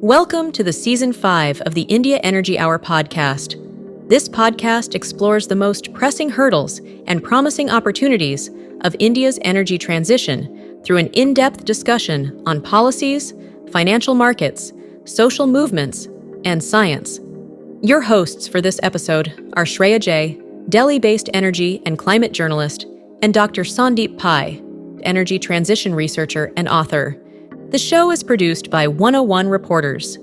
Welcome to the Season 5 of the India Energy Hour podcast. This podcast explores the most pressing hurdles and promising opportunities of India's energy transition through an in-depth discussion on policies, financial markets, social movements, and science. Your hosts for this episode are Shreya J., Delhi-based energy and climate journalist, and Dr. Sandeep Pai, energy transition researcher and author. The show is produced by 101 Reporters,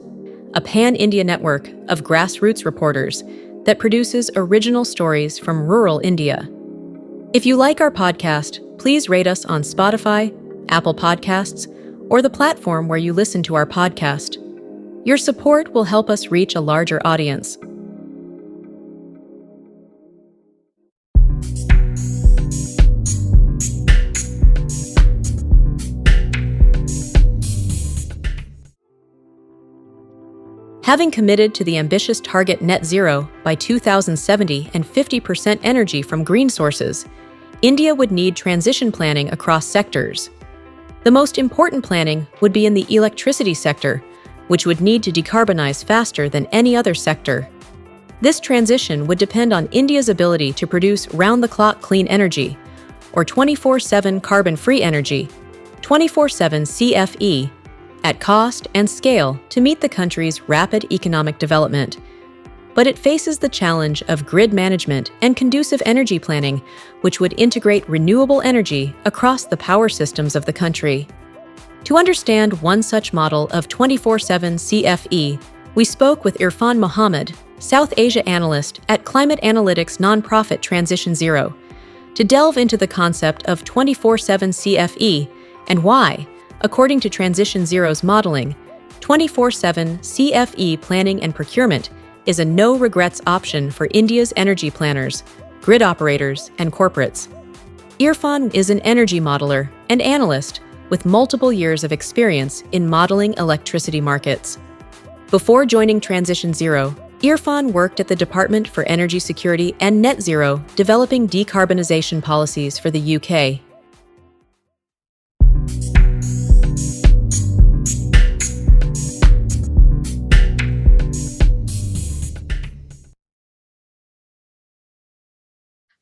a pan-India network of grassroots reporters that produces original stories from rural India. If you like our podcast, please rate us on Spotify, Apple Podcasts, or the platform where you listen to our podcast. Your support will help us reach a larger audience. Having committed to the ambitious target net zero by 2070 and 50% energy from green sources, India would need transition planning across sectors. The most important planning would be in the electricity sector, which would need to decarbonise faster than any other sector. This transition would depend on India's ability to produce round-the-clock clean energy, or 24/7 carbon-free energy, 24/7 CFE, at cost and scale to meet the country's rapid economic development. But it faces the challenge of grid management and conducive energy planning, which would integrate renewable energy across the power systems of the country. To understand one such model of 24/7 CFE, we spoke with Irfan Mohamed, South Asia Analyst at climate analytics nonprofit TransitionZero, to delve into the concept of 24/7 CFE and why, according to TransitionZero's modeling, 24/7 CFE planning and procurement is a no-regrets option for India's energy planners, grid operators, and corporates. Irfan is an energy modeler and analyst with multiple years of experience in modeling electricity markets. Before joining TransitionZero, Irfan worked at the Department for Energy Security and Net Zero, developing decarbonisation policies for the UK.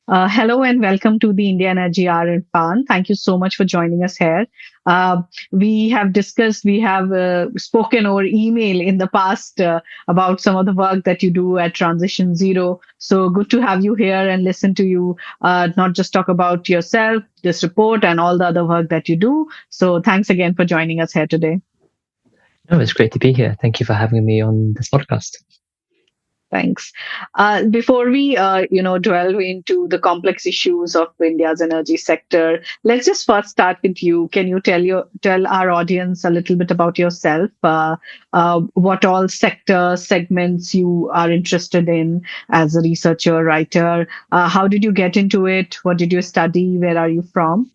Hello and welcome to the India Energy Hour, Irfan. Thank you so much for joining us here. We have spoken over email in the past about some of the work that you do at TransitionZero. So good to have you here and listen to you, not just talk about yourself, this report and all the other work that you do. So thanks again for joining us here today. No, it's great to be here. Thank you for having me on this podcast. Thanks. Before we, delve into the complex issues of India's energy sector, let's just first start with you. Can you tell our audience a little bit about yourself? What all sector segments you are interested in as a researcher, writer? How did you get into it? What did you study? Where are you from?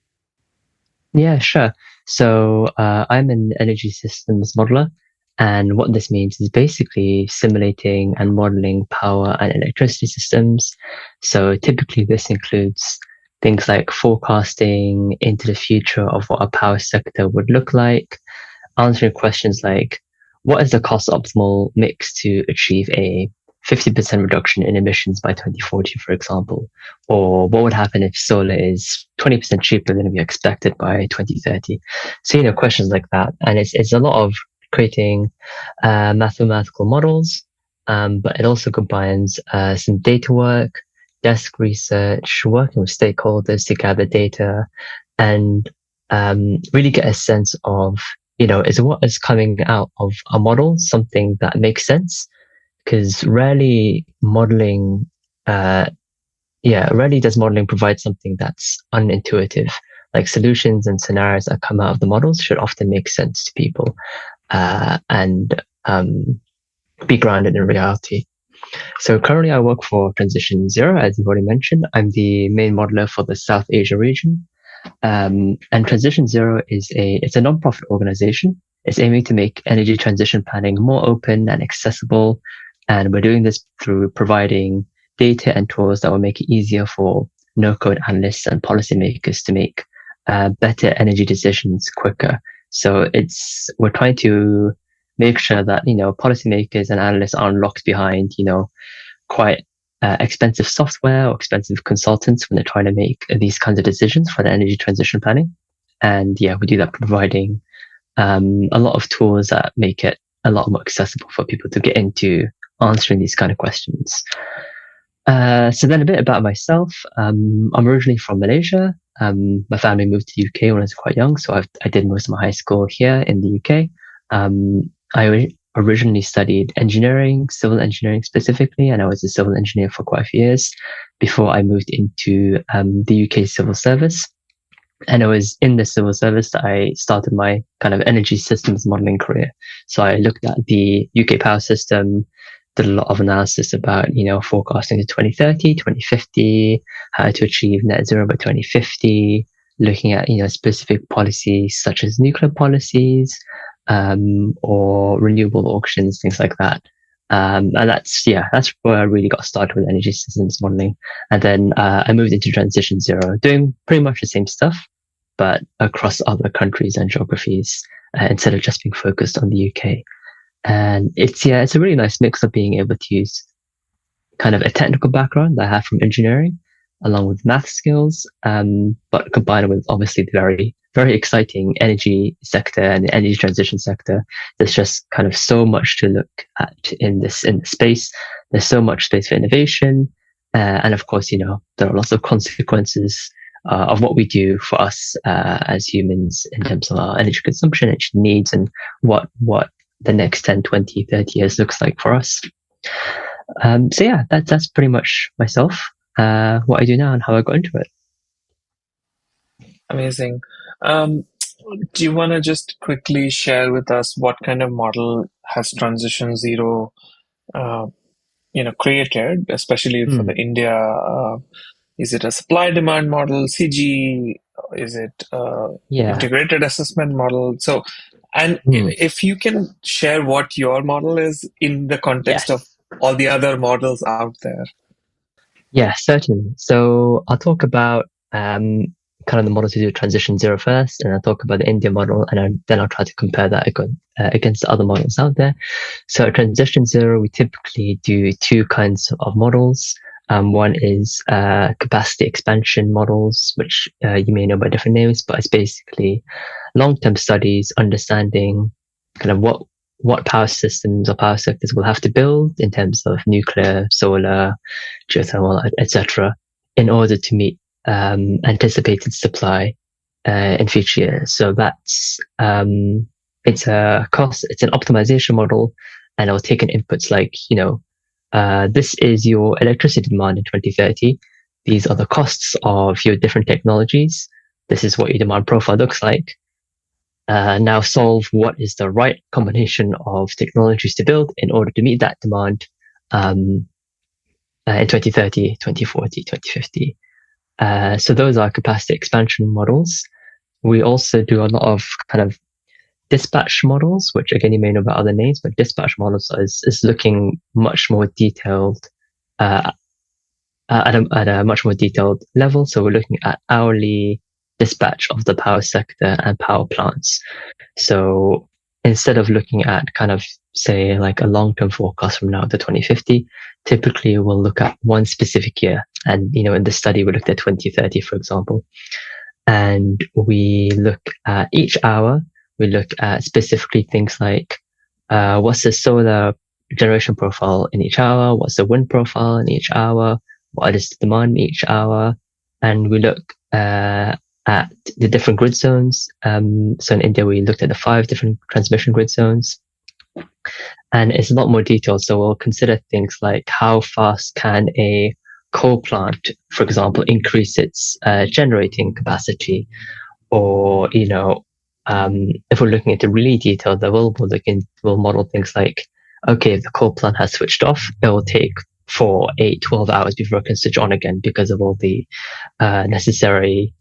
Yeah, sure. So I'm an energy systems modeler. And what this means is basically simulating and modeling power and electricity systems. So typically this includes things like forecasting into the future of what a power sector would look like, answering questions like, what is the cost optimal mix to achieve a 50% reduction in emissions by 2040, for example? Or what would happen if solar is 20% cheaper than we expected by 2030? So, questions like that. And it's a lot of creating mathematical models, but it also combines some data work, desk research, working with stakeholders to gather data, and really get a sense of, is what is coming out of a model something that makes sense? Because rarely does modeling provide something that's unintuitive. Like solutions and scenarios that come out of the models should often make sense to people. And be grounded in reality. So currently I work for TransitionZero, as you've already mentioned. I'm the main modeler for the South Asia region. And TransitionZero it's a non-profit organization. It's aiming to make energy transition planning more open and accessible. And we're doing this through providing data and tools that will make it easier for no-code analysts and policymakers to make better energy decisions quicker. So we're trying to make sure that, policymakers and analysts aren't locked behind, quite expensive software or expensive consultants when they're trying to make these kinds of decisions for the energy transition planning. And yeah, we do that providing a lot of tools that make it a lot more accessible for people to get into answering these kind of questions. So then a bit about myself. I'm originally from Malaysia. My family moved to the UK when I was quite young, so I did most of my high school here in the UK. I originally studied engineering, civil engineering specifically, and I was a civil engineer for quite a few years before I moved into the UK civil service. And it was in the civil service that I started my kind of energy systems modeling career. So I looked at the UK power system, did a lot of analysis about, forecasting to 2030, 2050, how to achieve net zero by 2050, looking at, specific policies such as nuclear policies, or renewable auctions, things like that. And that's where I really got started with energy systems modeling. And then I moved into TransitionZero, doing pretty much the same stuff, but across other countries and geographies, instead of just being focused on the UK. And it's a really nice mix of being able to use kind of a technical background that I have from engineering, along with math skills, but combined with obviously the very, very exciting energy sector and the energy transition sector. There's just kind of so much to look at in this space. There's so much space for innovation, and of course, there are lots of consequences of what we do for us as humans in terms of our energy consumption, energy needs, and what the next 10, 20, 30 years looks like for us. So yeah, that's pretty much myself, what I do now and how I got into it. Amazing. Do you want to just quickly share with us what kind of model has TransitionZero, created, especially for the India? Is it a supply demand model, CG? Is it integrated assessment model? So, and if you can share what your model is in the context of all the other models out there. Yeah, certainly. So I'll talk about kind of the model to do TransitionZero first, and I'll talk about the India model, and then I'll try to compare that against the other models out there. So at TransitionZero, we typically do two kinds of models. One is capacity expansion models, which you may know by different names, but it's basically long-term studies understanding kind of what power systems or power sectors will have to build in terms of nuclear, solar, geothermal, etc., in order to meet anticipated supply in future years. So that's it's an optimization model, and I'll take in inputs like this is your electricity demand in 2030. These are the costs of your different technologies. This is what your demand profile looks like. Now solve what is the right combination of technologies to build in order to meet that demand in 2030, 2040, 2050. So those are capacity expansion models. We also do a lot of kind of dispatch models, which again, you may know about other names, but dispatch models is looking much more detailed at a much more detailed level. So we're looking at hourly dispatch of the power sector and power plants. So instead of looking at kind of say like a long-term forecast from now to 2050, typically we'll look at one specific year. And, in this study, we looked at 2030, for example, and we look at each hour. We look at specifically things like what's the solar generation profile in each hour, what's the wind profile in each hour, what is the demand in each hour, and we look at the different grid zones. So in India, we looked at the 5 different transmission grid zones, and it's a lot more detailed. So we'll consider things like how fast can a coal plant, for example, increase its generating capacity, or if we're looking at the really detailed level, we'll model things like, okay, if the coal plant has switched off, it will take 4, 8, 12 hours before it can switch on again because of all the necessary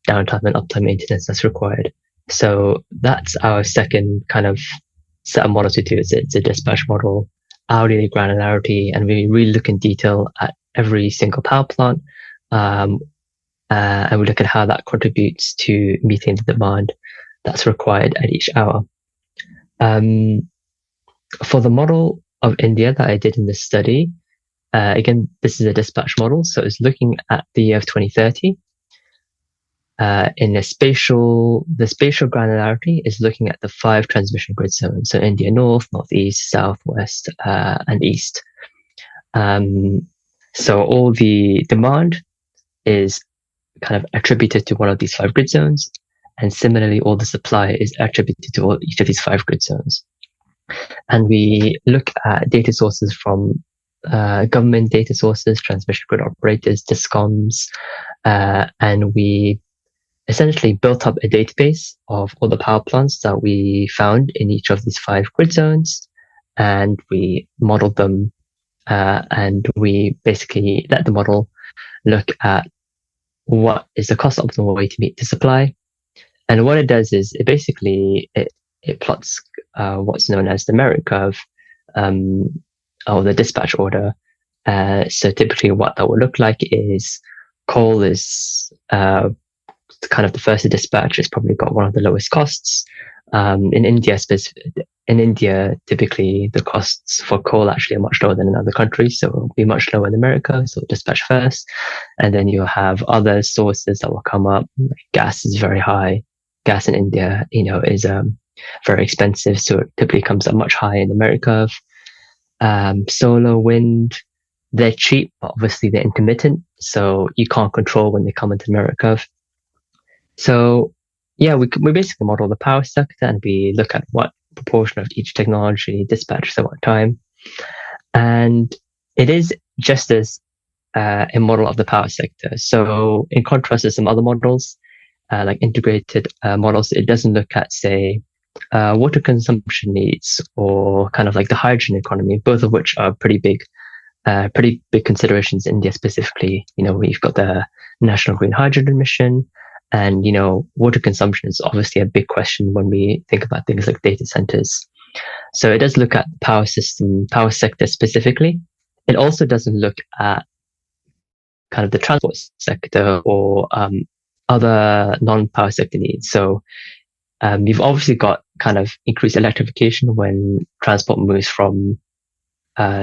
downtime and uptime maintenance that's required. So that's our second kind of set of models to do. It's a dispatch model, hourly granularity, and we really look in detail at every single power plant, and we look at how that contributes to meeting the demand that's required at each hour. for the model of India that I did in this study, again, this is a dispatch model, so it's looking at the year of 2030. In the spatial granularity is looking at the 5 transmission grid zones, so India North, Northeast, South, West, and East. So all the demand is kind of attributed to one of these 5 grid zones, and similarly, all the supply is attributed to each of these 5 grid zones. And we look at data sources from government data sources, transmission grid operators, discoms, and we essentially built up a database of all the power plants that we found in each of these 5 grid zones, and we modeled them, and we basically let the model look at what is the cost optimal way to meet the supply. And what it does is it basically it plots what's known as the merit curve, or the dispatch order. So typically what that would look like is coal is kind of the first to dispatch. It's probably got one of the lowest costs. In India, typically the costs for coal actually are much lower than in other countries, so it'll be much lower in America, so dispatch first. And then you'll have other sources that will come up. Like gas is very high. Gas in India, is very expensive, so it typically comes up much higher in the merit curve. Solar, wind, they're cheap, but obviously they're intermittent, so you can't control when they come into the merit curve. So yeah, we basically model the power sector, and we look at what proportion of each technology dispatches at what time. And it is just as a model of the power sector. So in contrast to some other models, like integrated models, it doesn't look at, say, water consumption needs or kind of like the hydrogen economy, both of which are pretty big considerations in India specifically. We've got the National Green Hydrogen Mission, and, water consumption is obviously a big question when we think about things like data centers. So it does look at the power sector specifically. It also doesn't look at kind of the transport sector or other non-power sector needs. So you've obviously got kind of increased electrification when transport moves from,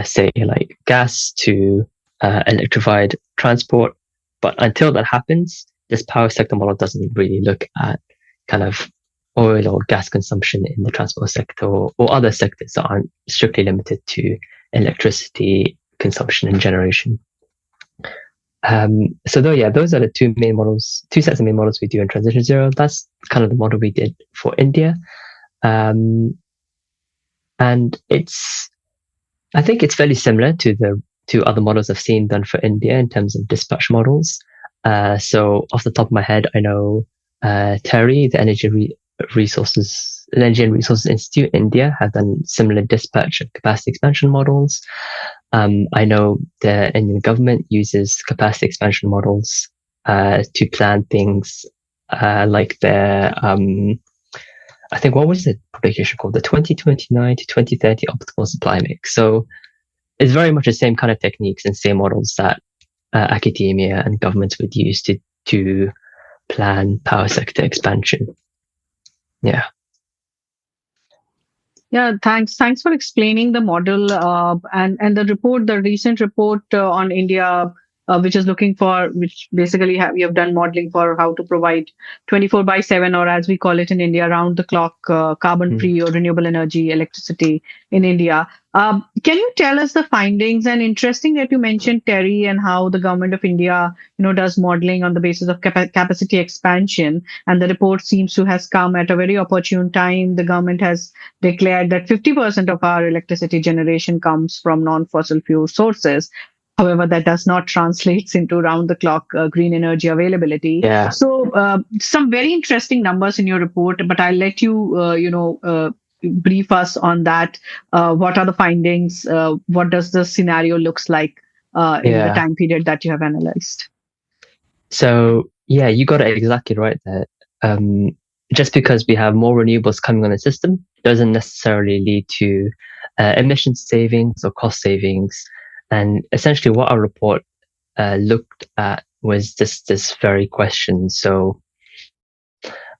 say, like gas to electrified transport. But until that happens, this power sector model doesn't really look at kind of oil or gas consumption in the transport sector or other sectors that aren't strictly limited to electricity consumption and generation. So those are the two sets of main models we do in TransitionZero. That's kind of the model we did for India. And I think it's fairly similar to other models I've seen done for India in terms of dispatch models. So off the top of my head, I know Terry, the Energy and Resources Institute in India, have done similar dispatch and capacity expansion models. I know the Indian government uses capacity expansion models to plan things like their, I think, what was the publication called? The 2029 to 2030 optimal supply mix. So it's very much the same kind of techniques and same models that academia and governments would use to plan power sector expansion. Yeah. Yeah, thanks for explaining the model and the recent report on India, which basically you have done modeling for how to provide 24/7, or as we call it in India, round the clock carbon-free or renewable energy electricity in India. Can you tell us the findings? And interesting that you mentioned, Terry, and how the government of India, does modeling on the basis of capacity expansion. And the report seems to has come at a very opportune time. The government has declared that 50% of our electricity generation comes from non-fossil fuel sources. However, that does not translate into round-the-clock green energy availability. Yeah. So, some very interesting numbers in your report, but I'll let you, brief us on that. What are the findings? What does the scenario looks like in the time period that you have analyzed? So, yeah, you got it exactly right there. Just because we have more renewables coming on the system doesn't necessarily lead to emission savings or cost savings. And essentially what our report looked at was this very question. So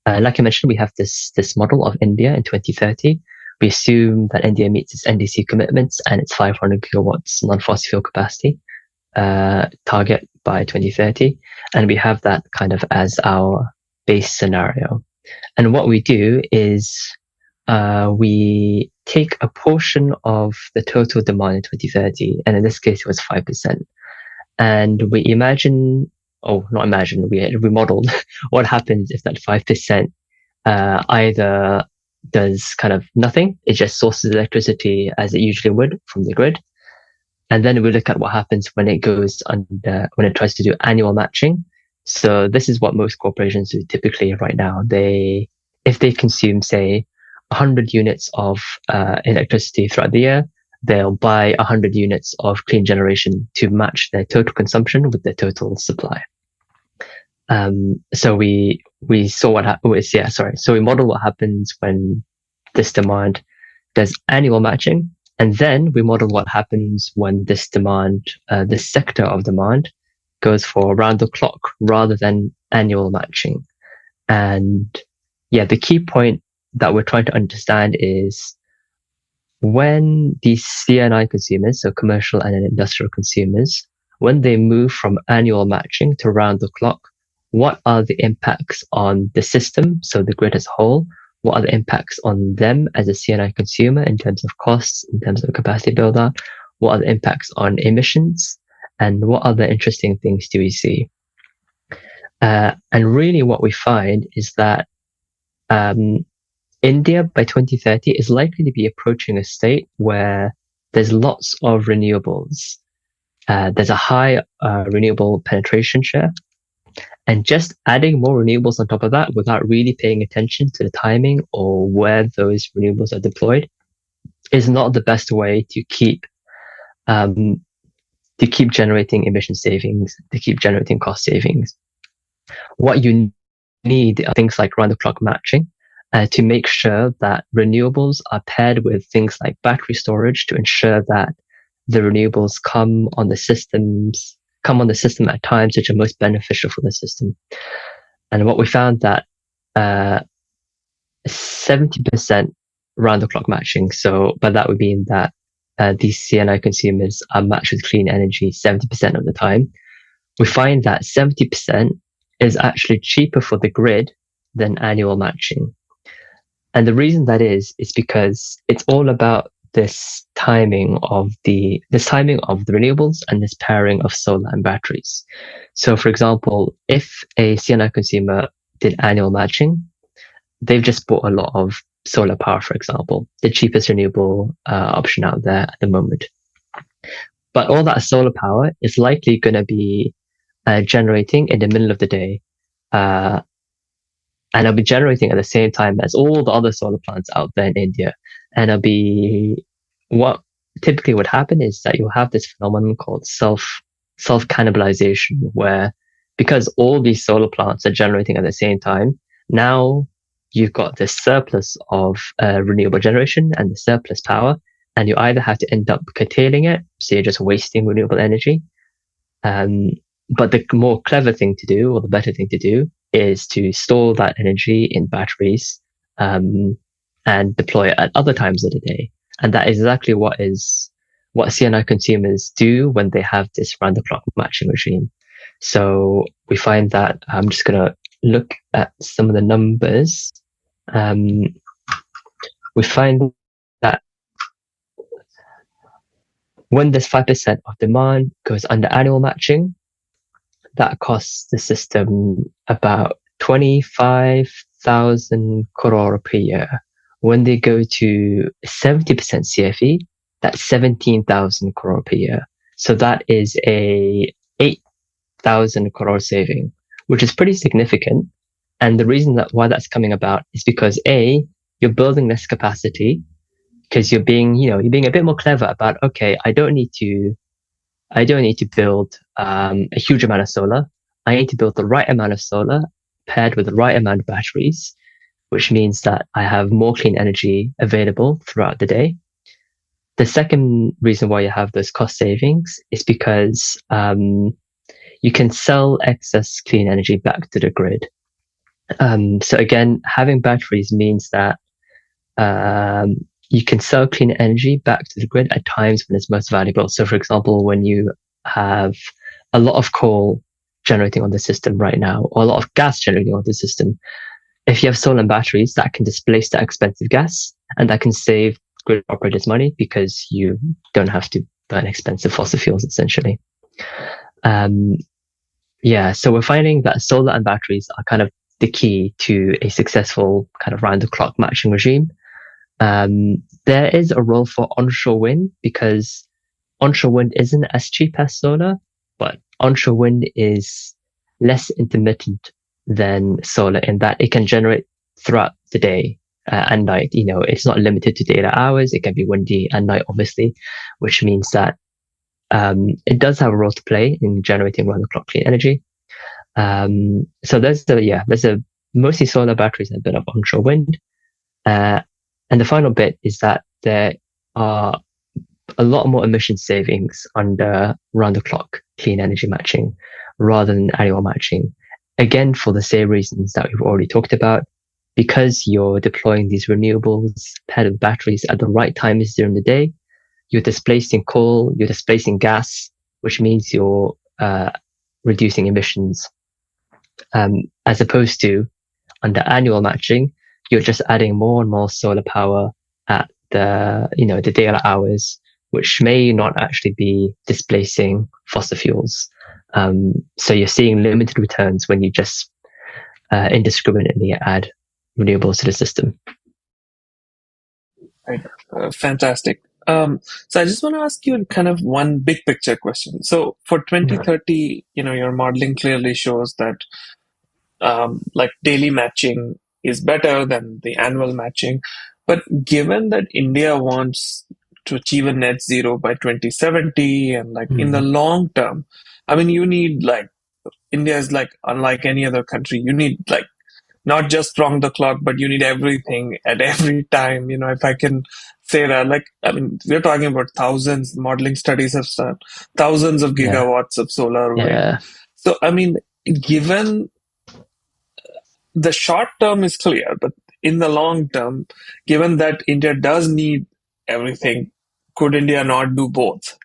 like I mentioned, we have this model of India in 2030, we assume that India meets its NDC commitments and its 500 gigawatts non-fossil fuel capacity target by 2030. And we have that kind of as our base scenario. And what we do is we take a portion of the total demand in 2030, and in this case, it was 5%. And we we modeled what happens if that 5% either does kind of nothing, it just sources electricity as it usually would from the grid. And then we look at what happens when it goes under, when it tries to do annual matching. So this is what most corporations do typically right now. If they consume, say, 100 units of electricity throughout the year, they'll buy 100 units of clean generation to match their total consumption with their total supply. So we saw what happens. So we model what happens when this demand does annual matching, and then we model what happens when this demand, this sector of demand, goes for round the clock rather than annual matching. And the key point that we're trying to understand is when these C&I consumers, so commercial and industrial consumers, when they move from annual matching to round the clock, what are the impacts on the system, so the grid as a whole? What are the impacts on them as a C&I consumer in terms of costs, in terms of capacity build-up? What are the impacts on emissions? And what other interesting things do we see? And really what we find is that India by 2030 is likely to be approaching a state where there's lots of renewables. There's a high renewable penetration share. And just adding more renewables on top of that without really paying attention to the timing or where those renewables are deployed is not the best way to keep generating emission savings, to keep generating cost savings. What you need are things like round-the-clock matching to make sure that renewables are paired with things like battery storage to ensure that the renewables come on the system at times which are most beneficial for the system. And what we found that 70% round-the-clock matching. So by that we mean that these C&I consumers are matched with clean energy 70% of the time. We find that 70% is actually cheaper for the grid than annual matching. And the reason that is because it's all about this timing of the renewables and this pairing of solar and batteries. So for example, if a C&I consumer did annual matching, they've just bought a lot of solar power, for example, the cheapest renewable option out there at the moment. But all that solar power is likely going to be generating in the middle of the day. And it'll be generating at the same time as all the other solar plants out there in India. And what typically would happen is that you'll have this phenomenon called self-cannibalization, where because all these solar plants are generating at the same time, now you've got this surplus of renewable generation and the surplus power, and you either have to end up curtailing it, so you're just wasting renewable energy. But the more clever thing to do, or the better thing to do, is to store that energy in batteries and deploy it at other times of the day. And that is exactly what C&I consumers do when they have this round-the-clock matching regime. So we find that I'm just going to look at some of the numbers. We find that when this 5% of demand goes under annual matching, that costs the system about 25,000 crore per year. When they go to 70% CFE, that's 17,000 crore per year. So that is a 8,000 crore saving, which is pretty significant. And the reason why that's coming about is because you're building less capacity because you're being a bit more clever about, okay, I don't need to build a huge amount of solar. I need to build the right amount of solar paired with the right amount of batteries, which means that I have more clean energy available throughout the day. The second reason why you have those cost savings is because you can sell excess clean energy back to the grid. So again, having batteries means that you can sell clean energy back to the grid at times when it's most valuable. So, for example, when you have a lot of coal generating on the system right now, or a lot of gas generating on the system, if you have solar and batteries, that can displace that expensive gas, and that can save grid operators money because you don't have to burn expensive fossil fuels, essentially. So we're finding that solar and batteries are kind of the key to a successful kind of round-the-clock matching regime. There is a role for onshore wind because onshore wind isn't as cheap as solar, but onshore wind is less intermittent than solar in that it can generate throughout the day and night. It's not limited to daylight hours. It can be windy at night, obviously, which means that it does have a role to play in generating round-the-clock clean energy. So there's mostly solar batteries and a bit of onshore wind. And the final bit is that there are a lot more emission savings under round-the-clock clean energy matching rather than annual matching. Again, for the same reasons that we've already talked about, because you're deploying these renewables paired with batteries at the right times during the day, you're displacing coal, you're displacing gas, which means you're reducing emissions. As opposed to under annual matching, you're just adding more and more solar power at the daylight hours, which may not actually be displacing fossil fuels. So you're seeing limited returns when you just indiscriminately add renewables to the system. Right. Fantastic. So I just want to ask you kind of one big picture question. So for 2030, your modeling clearly shows that like daily matching is better than the annual matching. But given that India wants to achieve a net zero by 2070 and in the long term, I mean, you need India is unlike any other country. You need not just round the clock, but you need everything at every time. If I can say that, we're talking about thousands, modeling studies have done thousands of gigawatts of solar wind. So, I mean, given the short term is clear, but in the long term, given that India does need everything, could India not do both?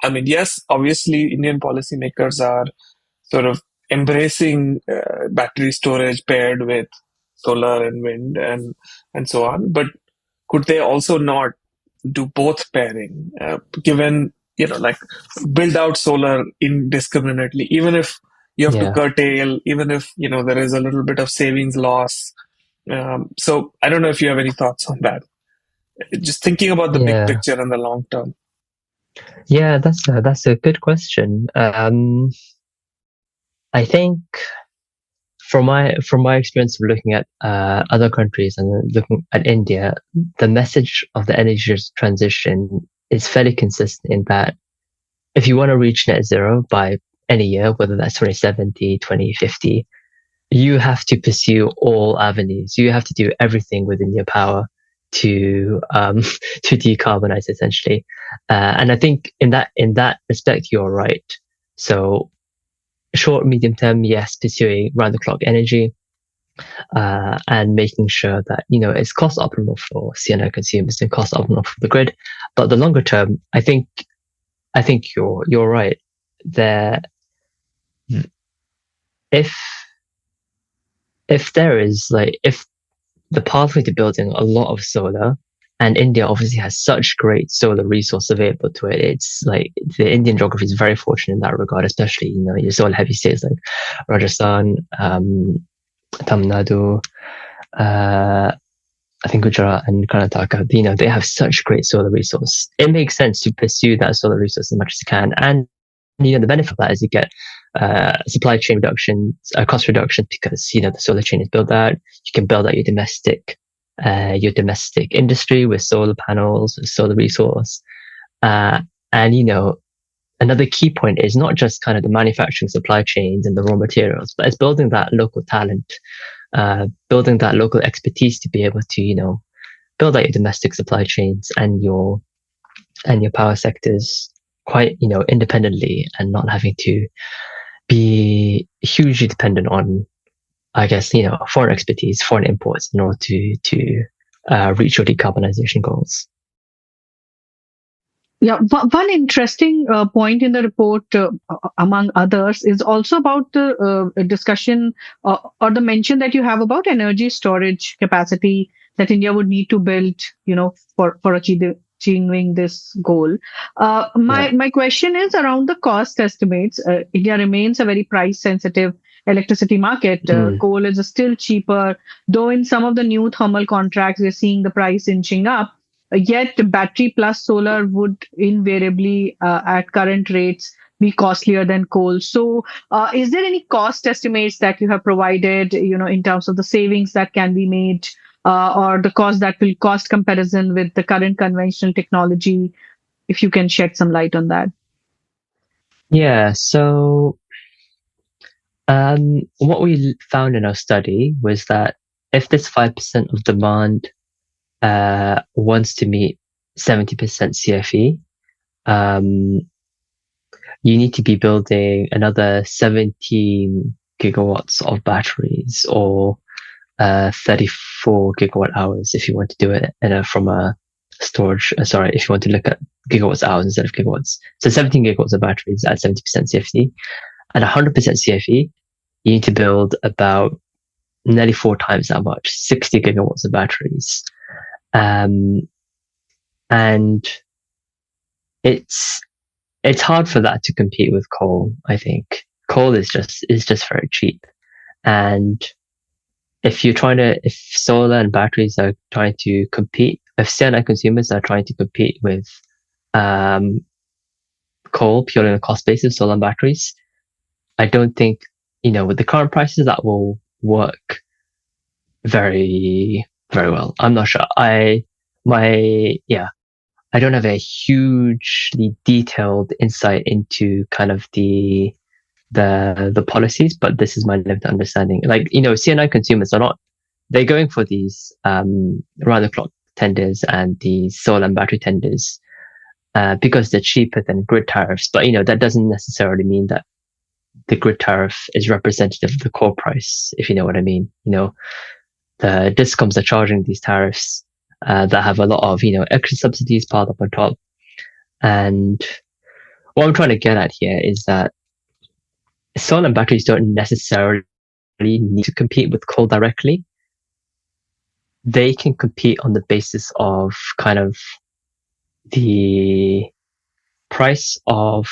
I mean, yes, obviously, Indian policymakers are sort of embracing battery storage paired with solar and wind and so on. But could they also not do both pairing, given, build out solar indiscriminately, even if you have to curtail, even if, there is a little bit of savings loss. So I don't know if you have any thoughts on that. Just thinking about the big picture and the long term. Yeah, that's a good question. I think from my experience of looking at other countries and looking at India, the message of the energy transition is fairly consistent in that if you want to reach net zero by any year, whether that's 2070, 2050, you have to pursue all avenues. You have to do everything within your power to decarbonize, essentially. And I think in that respect, you're right. So short, medium term, yes, pursuing round the clock energy, and making sure that, it's cost optimal for CNI consumers and cost optimal for the grid. But the longer term, I think you're right. If the pathway to building a lot of solar, and India obviously has such great solar resource available to it. It's the Indian geography is very fortunate in that regard, especially, your solar heavy states like Rajasthan, Tamil Nadu, I think Gujarat and Karnataka, they have such great solar resource. It makes sense to pursue that solar resource as much as you can. And, the benefit of that is you get supply chain reduction, cost reduction, because, the solar chain is built out. You can build out your domestic industry with solar panels, with solar resource. And, another key point is not just kind of the manufacturing supply chains and the raw materials, but it's building that local talent, building that local expertise to be able to, build out your domestic supply chains and your power sectors quite, independently, and not having to be hugely dependent on, I guess, foreign expertise, foreign imports in order to reach your decarbonisation goals. Yeah, one interesting point in the report, among others, is also about the discussion or the mention that you have about energy storage capacity that India would need to build, for achieving this goal. My question is around the cost estimates. India remains a very price sensitive electricity market. Coal is still cheaper, though in some of the new thermal contracts we're seeing the price inching up. Yet battery plus solar would invariably, at current rates, be costlier than coal. So, is there any cost estimates that you have provided, in terms of the savings that can be made, or the cost comparison with the current conventional technology? If you can shed some light on that. Yeah. So, what we found in our study was that if this 5% of demand wants to meet 70% CFE, you need to be building another 17 gigawatts of batteries, or 34 gigawatt hours if you want to do it from a storage. If you want to look at gigawatts hours instead of gigawatts. So 17 gigawatts of batteries at 70% CFE. At 100% CFE, you need to build about nearly 4 times that much, 60 gigawatts of batteries. And it's hard for that to compete with coal. I think coal is just very cheap. And if solar and batteries are trying to compete, if C&I consumers are trying to compete with coal purely on a cost basis, solar and batteries, I don't think, with the current prices, that will work very, very well. I'm not sure. I don't have a hugely detailed insight into kind of the policies, but this is my limited understanding. Like, C&I consumers they're going for these round the clock tenders and the solar and battery tenders because they're cheaper than grid tariffs. But that doesn't necessarily mean that the grid tariff is representative of the core price, if you know what I mean. The discoms are charging these tariffs that have a lot of extra subsidies piled up on top. And what I'm trying to get at here is that solar and batteries don't necessarily need to compete with coal directly. They can compete on the basis of kind of the price of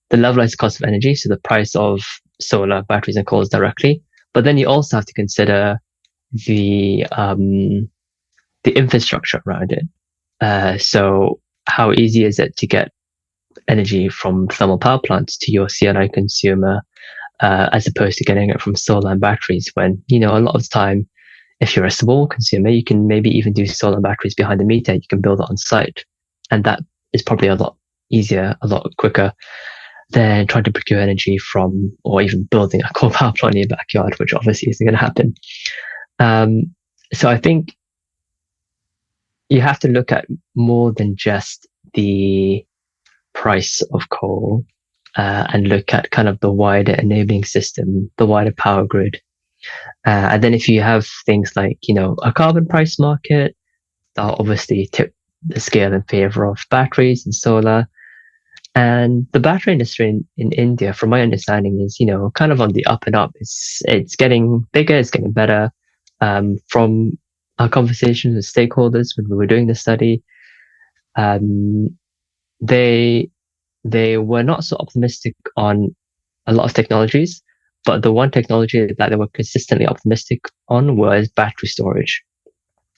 the levelized cost of energy, so the price of solar, batteries, and coals directly. But then you also have to consider the infrastructure around it. So how easy is it to get energy from thermal power plants to your C&I consumer, as opposed to getting it from solar and batteries, when, a lot of the time, if you're a small consumer, you can maybe even do solar and batteries behind the meter. You can build it on site. And that is probably a lot easier, a lot quicker than trying to procure energy from, or even building a coal power plant in your backyard, which obviously isn't going to happen. So I think you have to look at more than just the price of coal, and look at kind of the wider enabling system, the wider power grid. And then if you have things like, a carbon price market, that'll obviously tip the scale in favor of batteries and solar. And the battery industry in India, from my understanding, is, kind of on the up and up. It's getting bigger, it's getting better. From our conversations with stakeholders when we were doing the study, they were not so optimistic on a lot of technologies, but the one technology that they were consistently optimistic on was battery storage.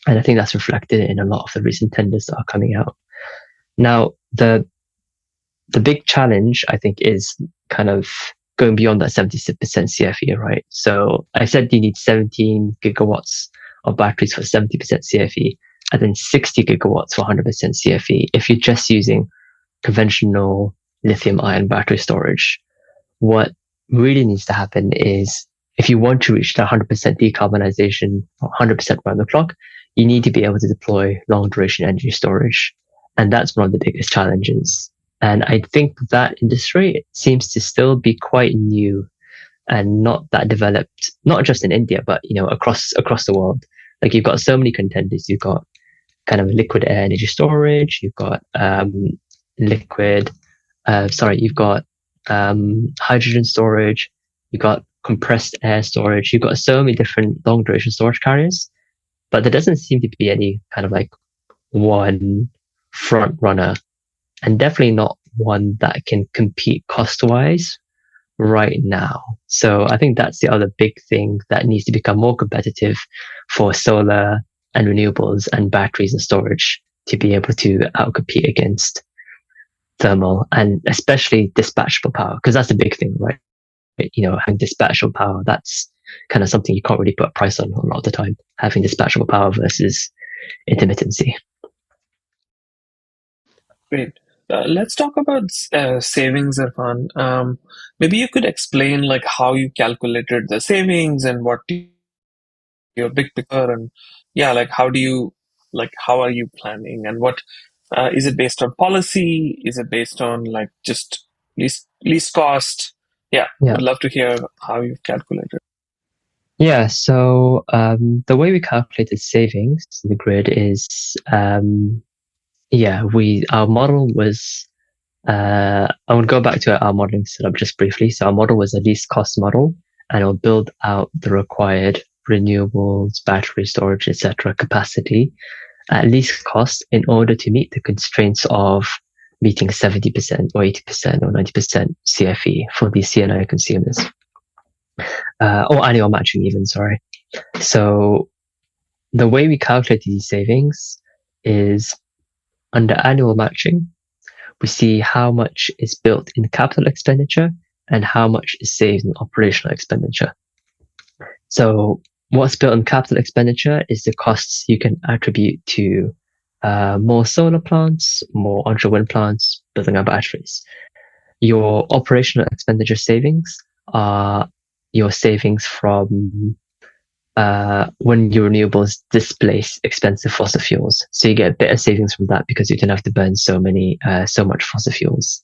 And I think that's reflected in a lot of the recent tenders that are coming out. Now, the big challenge, I think, is kind of going beyond that 70% CFE, right? So I said you need 17 gigawatts of batteries for 70% CFE, and then 60 gigawatts for 100% CFE if you're just using conventional lithium-ion battery storage. What really needs to happen is, if you want to reach the 100% decarbonisation, 100% round the clock, you need to be able to deploy long-duration energy storage. And that's one of the biggest challenges. And I think that industry seems to still be quite new and not that developed, not just in India, but, across the world. Like, you've got so many contenders. You've got kind of liquid air energy storage. You've got you've got hydrogen storage. You've got compressed air storage. You've got so many different long duration storage carriers, but there doesn't seem to be any kind of like one front runner, and definitely not one that can compete cost wise right now. So I think that's the other big thing that needs to become more competitive for solar and renewables and batteries and storage to be able to outcompete against thermal, and especially dispatchable power, because that's the big thing, right? Having dispatchable power, that's kind of something you can't really put a price on a lot of the time, having dispatchable power versus intermittency. Great. Let's talk about savings, Irfan. Maybe you could explain like how you calculated the savings and what your big picture, and like how are you planning, and what is it based on policy? Is it based on like just least cost? Would love to hear how you've calculated. Yeah, so the way we calculated savings in the grid is our model was I would go back to our modeling setup just briefly. So our model was a least cost model, and it'll build out the required renewables, battery storage, etc. capacity at least cost in order to meet the constraints of meeting 70% or 80% or 90% CFE for these CNI consumers. Or annual matching even, sorry. So the way we calculate these savings is under annual matching, we see how much is built in capital expenditure and how much is saved in operational expenditure. So what's built in capital expenditure is the costs you can attribute to more solar plants, more onshore wind plants, building our batteries. Your operational expenditure savings are your savings from when your renewables displace expensive fossil fuels. So you get better savings from that because you don't have to burn so much fossil fuels.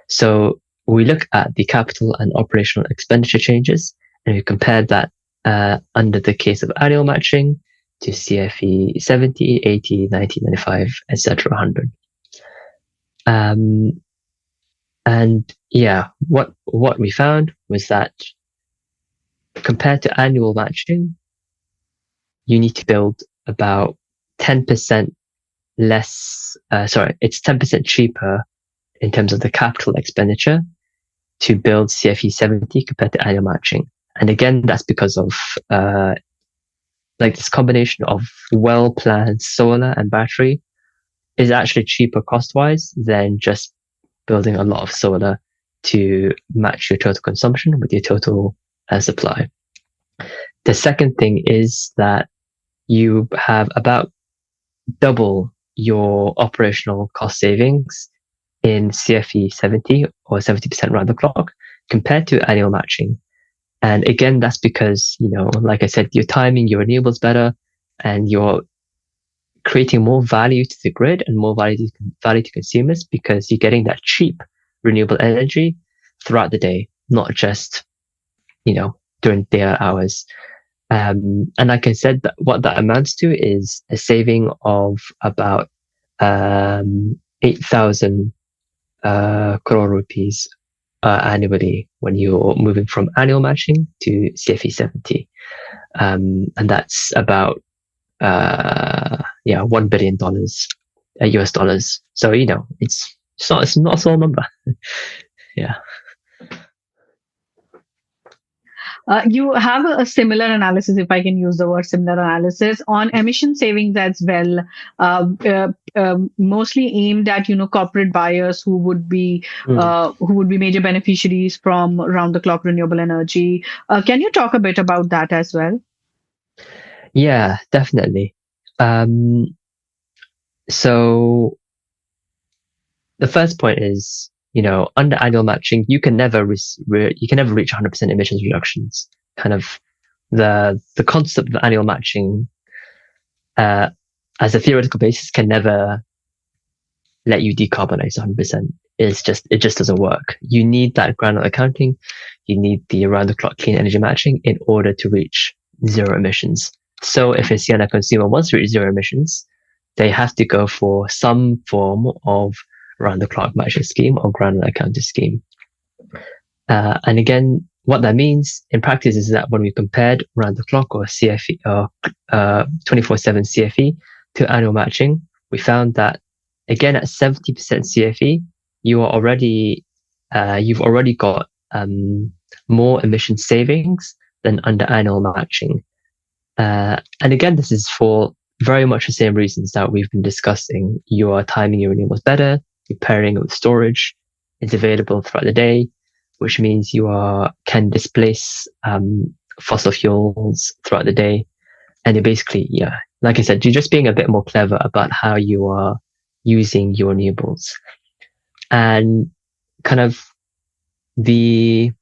So we look at the capital and operational expenditure changes, and we compare that under the case of annual matching to CFE 70, 80, 90, 95, etc., 100. What we found was that compared to annual matching, you need to build about 10% less, it's 10% cheaper in terms of the capital expenditure to build CFE 70 compared to annual matching. And again, that's because of this combination of well-planned solar and battery is actually cheaper cost-wise than just building a lot of solar to match your total consumption with your total supply. The second thing is that you have about double your operational cost savings in CFE 70 or 70% round the clock compared to annual matching. And again, that's because, like I said, you're timing your renewables better and you're creating more value to the grid and more value to consumers because you're getting that cheap renewable energy throughout the day, not just, during their hours. And like I said, what that amounts to is a saving of about 8,000 crore rupees annually when you're moving from annual matching to CFE 70. And that's about $1 billion US dollars. So it's not a small number. Yeah. You have a similar analysis, if I can use the word similar analysis, on emission savings as well, mostly aimed at corporate buyers who would be major beneficiaries from round the clock renewable energy. Can you talk a bit about that as well? Yeah, definitely. So the first point is, under annual matching, you can never reach 100% emissions reductions. Kind of the concept of annual matching as a theoretical basis can never let you decarbonize 100%. It just doesn't work. You need that granular accounting. You need the around the clock clean energy matching in order to reach zero emissions. So if a CNI consumer wants to reach zero emissions, they have to go for some form of round-the-clock matching scheme or granular counter scheme. And again, what that means in practice is that when we compared round-the-clock or CFE or 24/7 CFE to annual matching, we found that again at 70% CFE, you've already got more emission savings than under annual matching. And again, this is for very much the same reasons that we've been discussing. You are timing your renewables better, you're pairing it with storage, it's available throughout the day, which means you can displace fossil fuels throughout the day. And you're basically, like I said, you're just being a bit more clever about how you are using your renewables. And kind of the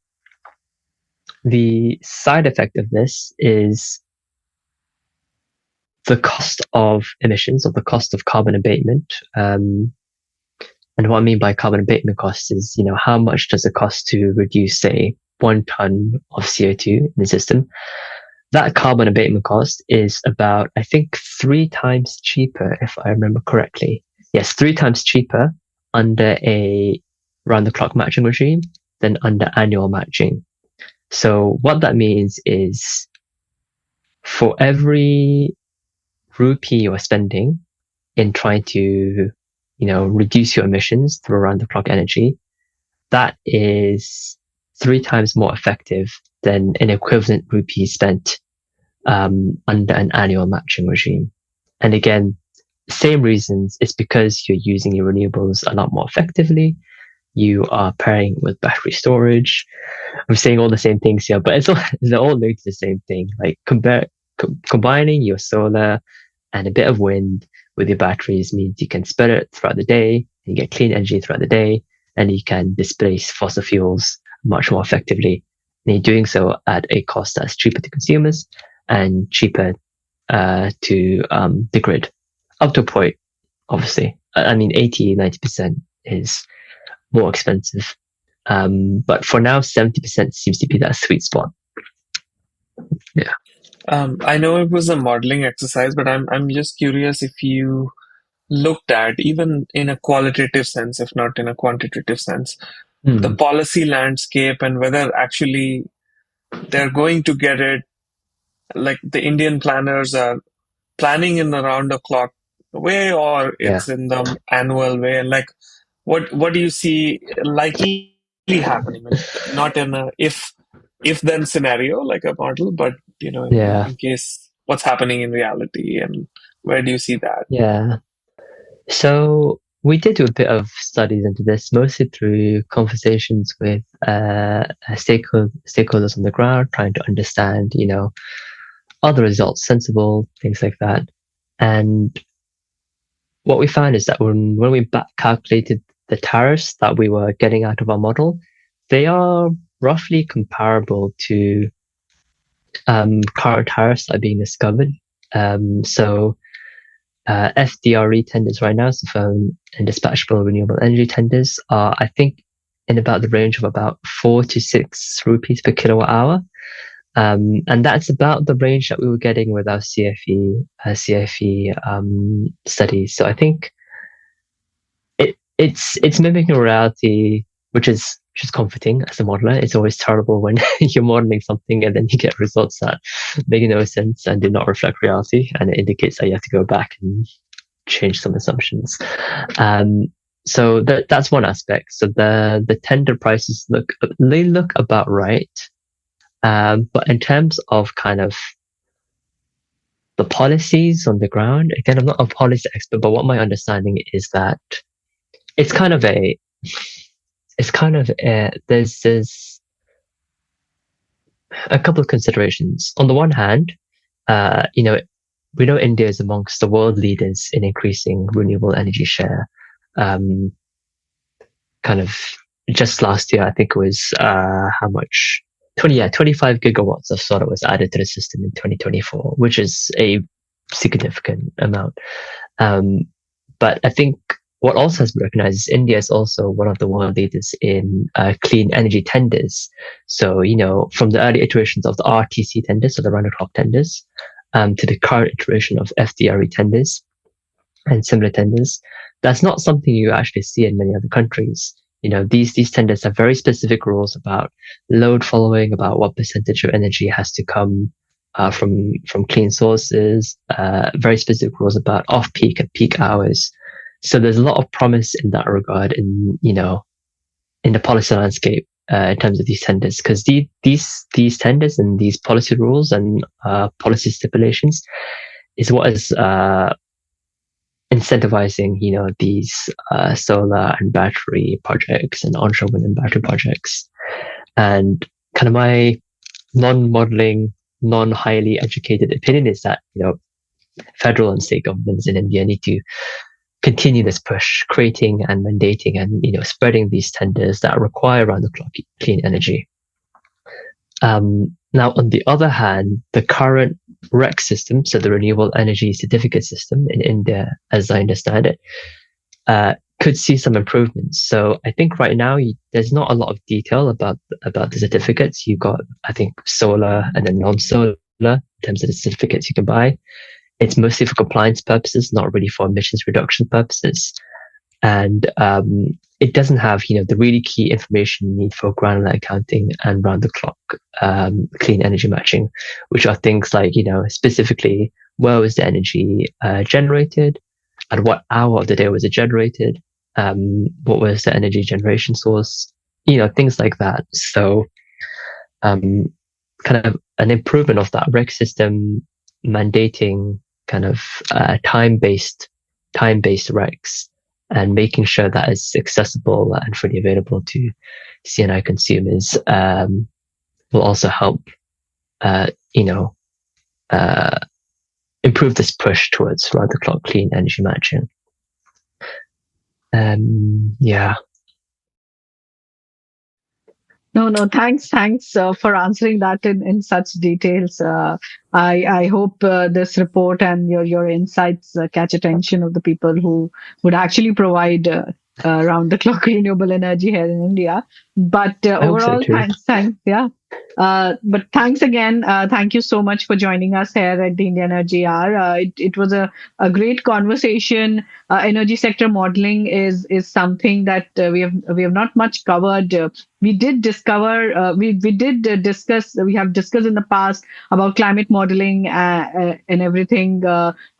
side effect of this is the cost of emissions, or the cost of carbon abatement. And what I mean by carbon abatement cost is, how much does it cost to reduce, say, 1 ton of CO2 in the system? That carbon abatement cost is about, I think, 3 times cheaper, if I remember correctly. Yes, 3 times cheaper under a round-the-clock matching regime than under annual matching. So what that means is for every rupee you're spending in trying to, reduce your emissions through around-the-clock energy, that is 3 times more effective than an equivalent rupee spent under an annual matching regime. And again, same reasons. It's because you're using your renewables a lot more effectively. You are pairing with battery storage. I'm saying all the same things here, but they're all linked to the same thing. Like combining your solar and a bit of wind with your batteries means you can spread it throughout the day, you get clean energy throughout the day, and you can displace fossil fuels much more effectively. And you're doing so at a cost that's cheaper to consumers and cheaper to the grid. Up to a point, obviously. 80-90% is more expensive. But for now, 70% seems to be that sweet spot. Yeah. I know it was a modeling exercise, but I'm just curious if you looked at, even in a qualitative sense, if not in a quantitative sense, the policy landscape and whether actually they're going to get it, like the Indian planners are planning in the round-the-clock way, or it's in the annual way. And like, what do you see likely happening? Not in a if-then scenario, like a model, but in case, what's happening in reality, and where do you see that? Yeah. So we did do a bit of studies into this, mostly through conversations with stakeholders on the ground, trying to understand, are the results sensible, things like that. And what we found is that when we back calculated the tariffs that we were getting out of our model, they are roughly comparable to current tariffs that are being discovered. So FDRE tenders right now, so firm and dispatchable renewable energy tenders, are, I think, in about the range of about 4 to 6 rupees per kilowatt hour. And that's about the range that we were getting with our CFE studies. So I think it's mimicking reality, which is comforting as a modeler. It's always terrible when you're modeling something and then you get results that make no sense and do not reflect reality, and it indicates that you have to go back and change some assumptions. So that's one aspect. So the tender prices look about right. But in terms of kind of the policies on the ground, again, I'm not a policy expert, but what my understanding is that there's a couple of considerations. On the one hand, we know India is amongst the world leaders in increasing renewable energy share. Kind of just last year, I think it was how much? 25 gigawatts of solar was added to the system in 2024, which is a significant amount. But I think what also has been recognized is India is also one of the world leaders in clean energy tenders. So, from the early iterations of the RTC tenders, so the round-the-clock tenders, to the current iteration of FDRE tenders, and similar tenders. That's not something you actually see in many other countries. These tenders have very specific rules about load following, about what percentage of energy has to come from clean sources, very specific rules about off-peak and peak hours. So there's a lot of promise in that regard in the policy landscape in terms of these tenders, because these tenders and these policy rules and policy stipulations is what is incentivizing these solar and battery projects and onshore wind and battery projects. And kind of my non-modeling, non-highly educated opinion is that federal and state governments in India need to continue this push, creating and mandating and spreading these tenders that require round-the-clock clean energy. Now, on the other hand, the current REC system, so the Renewable Energy Certificate system in India, as I understand it, could see some improvements. So I think right now there's not a lot of detail about the certificates. You've got, I think, solar and then non-solar in terms of the certificates you can buy. It's mostly for compliance purposes, not really for emissions reduction purposes. And it doesn't have, the really key information you need for granular accounting and round-the-clock clean energy matching, which are things like, specifically where was the energy generated, at what hour of the day was it generated, what was the energy generation source, things like that. So kind of an improvement of that REC system mandating kind of time-based RECs and making sure that it's accessible and freely available to CNI consumers will also help, improve this push towards round-the-clock clean energy matching. Yeah. No, thanks for answering that in such details. I hope this report and your insights catch attention of the people who would actually provide round-the-clock renewable energy here in India. But overall, thanks, yeah. But thanks again. Thank you so much for joining us here at the India Energy Hour. It was a great conversation. Energy sector modeling is something that we have not much covered. We did discover, we did discuss, we have discussed in the past about climate modeling and everything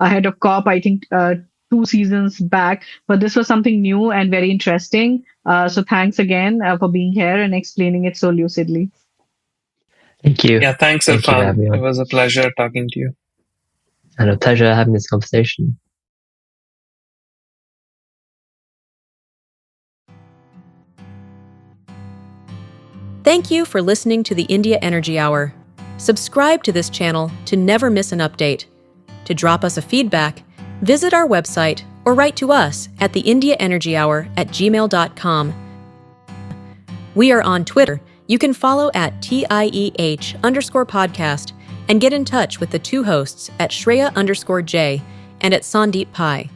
ahead of COP, I think 2 seasons back. But this was something new and very interesting. So thanks again for being here and explaining it so lucidly. Thank you. Yeah, thanks, Irfan. It was a pleasure talking to you. And a pleasure having this conversation. Thank you for listening to the India Energy Hour. Subscribe to this channel to never miss an update. To drop us a feedback, visit our website or write to us at theindiaenergyhour@gmail.com. We are on Twitter. You can follow at TIEH_podcast and get in touch with the 2 hosts at Shreya_J and at Sandeep Pai.